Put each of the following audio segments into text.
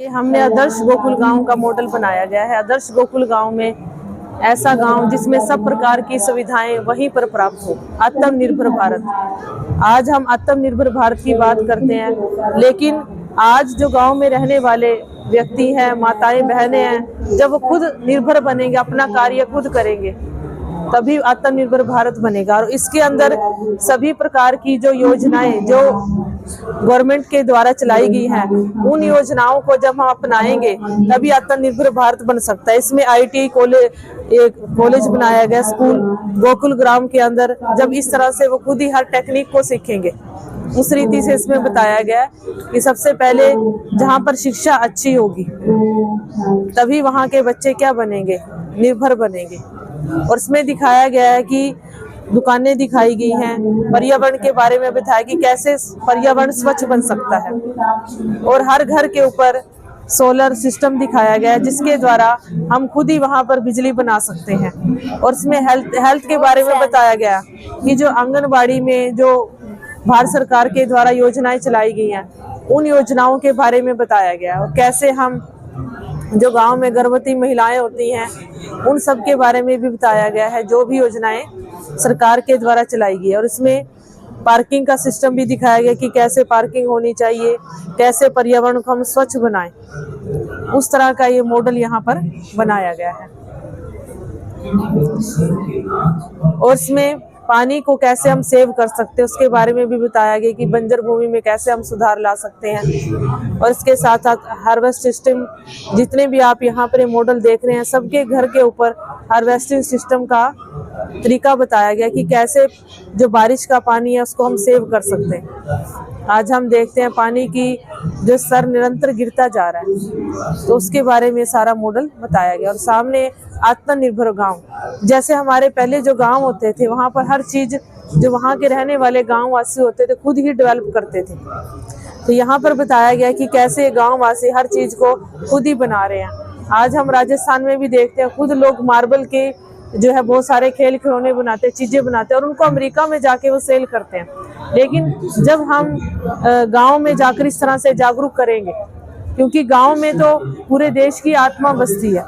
हमने आदर्श गोकुल गांव का मॉडल बनाया गया है। आदर्श गोकुल गांव में ऐसा गांव जिसमें सब प्रकार की सुविधाएं वहीं पर प्राप्त हो। आत्मनिर्भर भारत। आज हम आत्मनिर्भर भारत की बात करते हैं, लेकिन आज जो गांव में रहने वाले व्यक्ति हैं, माताएं बहनें हैं, जब वो खुद निर्भर बनेंगे, अपना कार्य खुद करेंगे, तभी आत्मनिर्भर भारत बनेगा। और इसके अंदर सभी प्रकार की जो योजनाएं जो गवर्नमेंट के द्वारा चलाई गई हैं, उन योजनाओं को जब हम अपनाएंगे तभी आत्मनिर्भर भारत बन सकता है। इसमें ITI कॉलेज बनाया गया, स्कूल गोकुल ग्राम के अंदर। जब इस तरह से वो खुद ही हर टेक्निक को सीखेंगे, उस रीति से इसमें बताया गया कि सबसे पहले जहाँ पर शिक्षा अच्छी होगी तभी वहाँ के बच्चे क्या बनेंगे, निर्भर बनेंगे। और इसमें दिखाया गया है कि दुकानें दिखाई गई हैं, पर्यावरण के बारे में बताया कि कैसे पर्यावरण स्वच्छ बन सकता है, और हर घर के ऊपर सोलर सिस्टम दिखाया गया है, जिसके द्वारा हम खुद ही वहां पर बिजली बना सकते हैं। और इसमें हेल्थ के बारे में बताया गया कि जो आंगनबाड़ी में जो भारत सरकार के द्वारा योजनाएं चलाई गई हैं, उन योजनाओं के बारे में बताया गया, और कैसे हम जो गांव में गर्भवती महिलाएं होती हैं उन सब के बारे में भी बताया गया है, जो भी योजनाएं सरकार के द्वारा चलाई गई है। और इसमें पार्किंग का सिस्टम भी दिखाया गया कि कैसे पार्किंग होनी चाहिए, कैसे पर्यावरण को हम स्वच्छ बनाएं। उस तरह का ये मॉडल यहाँ पर बनाया गया है। और इसमें पानी को कैसे हम सेव कर सकते हैं, उसके बारे में भी बताया गया कि बंजर भूमि में कैसे हम सुधार ला सकते हैं। और इसके साथ साथ हार्वेस्ट सिस्टम, जितने भी आप यहाँ पर मॉडल देख रहे हैं, सबके घर के ऊपर हार्वेस्टिंग सिस्टम का तरीका बताया गया कि कैसे जो बारिश का पानी है उसको हम सेव कर सकते हैं। आज हम देखते हैं पानी की जो स्तर निरंतर गिरता जा रहा है, तो उसके बारे में सारा मॉडल बताया गया। और सामने आत्मनिर्भर गांव, जैसे हमारे पहले जो गांव होते थे, वहां पर हर चीज जो वहां के रहने वाले गांव वासी होते थे खुद ही डेवलप करते थे। तो यहाँ पर बताया गया कि कैसे गांव वासी हर चीज को खुद ही बना रहे हैं। आज हम राजस्थान में भी देखते हैं, खुद लोग मार्बल के जो है बहुत सारे खेल खिलौने बनाते, चीजें बनाते हैं, और उनको अमेरिका में जाके वो सेल करते हैं। लेकिन जब हम गांव में जाकर इस तरह से जागरूक करेंगे, क्योंकि गांव में तो पूरे देश की आत्मा बसती है,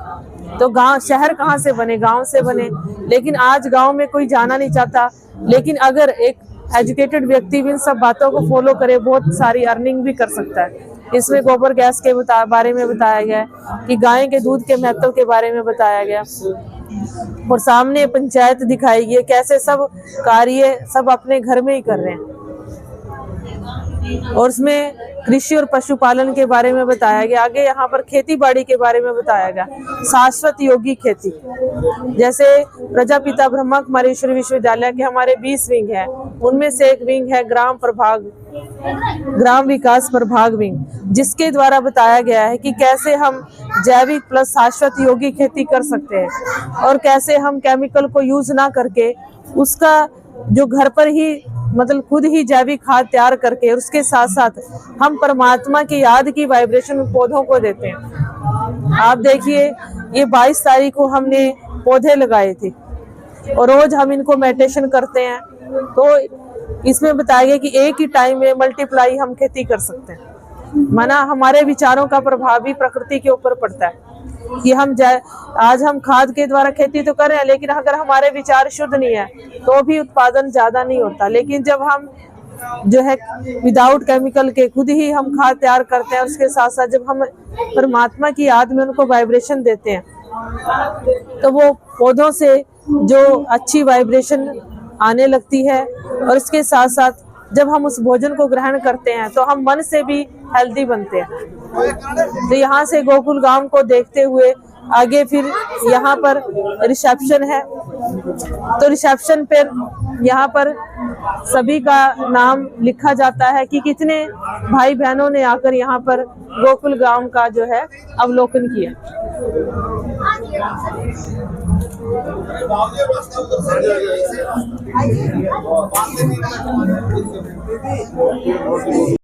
तो गांव शहर कहाँ से बने, गांव से बने। लेकिन आज गांव में कोई जाना नहीं चाहता, लेकिन अगर एक एजुकेटेड व्यक्ति भी इन सब बातों को फॉलो करे, बहुत सारी अर्निंग भी कर सकता है। इसमें गोबर गैस के बारे में बताया गया है कि गाय के दूध के महत्व के बारे में बताया गया। और सामने पंचायत दिखाई गई, कैसे सब कार्य सब अपने घर में ही कर रहे हैं। और इसमें कृषि और पशुपालन के बारे में बताया गया। आगे यहाँ पर खेती बाड़ी के बारे में बताया गया, शाश्वत योगी खेती। जैसे प्रजापिता ब्रह्मा कुमारेश्वरी विश्वविद्यालय के हमारे 20 विंग है, उनमें से एक विंग है ग्राम विकास प्रभाग विंग, जिसके द्वारा बताया गया है कि कैसे हम जैविक प्लस शाश्वत योगी खेती कर सकते हैं, और कैसे हम केमिकल को यूज ना करके उसका जो घर पर ही मतलब खुद ही जैविक खाद तैयार करके, और उसके साथ साथ हम परमात्मा की याद की वाइब्रेशन पौधों को देते हैं। आप देखिए, ये 22 तारीख को हमने पौधे लगाए थे, और रोज हम इनको मेडिटेशन करते हैं। तो इसमें बताया गया कि एक ही टाइम में मल्टीप्लाई हम खेती कर सकते हैं। माना हमारे विचारों का प्रभाव भी प्रकृति के ऊपर पड़ता है कि आज हम खाद के द्वारा खेती तो कर रहे हैं, लेकिन अगर हमारे विचार शुद्ध नहीं है तो भी उत्पादन ज्यादा नहीं होता। लेकिन जब हम जो है विदाउट केमिकल के खुद ही हम खाद तैयार करते हैं, उसके साथ साथ जब हम परमात्मा की याद में उनको वाइब्रेशन देते हैं, तो वो पौधों से जो अच्छी वाइब्रेशन आने लगती है। और इसके साथ साथ जब हम उस भोजन को ग्रहण करते हैं तो हम मन से भी हेल्दी बनते हैं। तो यहाँ से गोकुल गांव को देखते हुए आगे फिर यहाँ पर रिसेप्शन है, तो रिसेप्शन पर यहाँ पर सभी का नाम लिखा जाता है कि कितने भाई बहनों ने आकर यहाँ पर गोकुल गांव का जो है अवलोकन किया।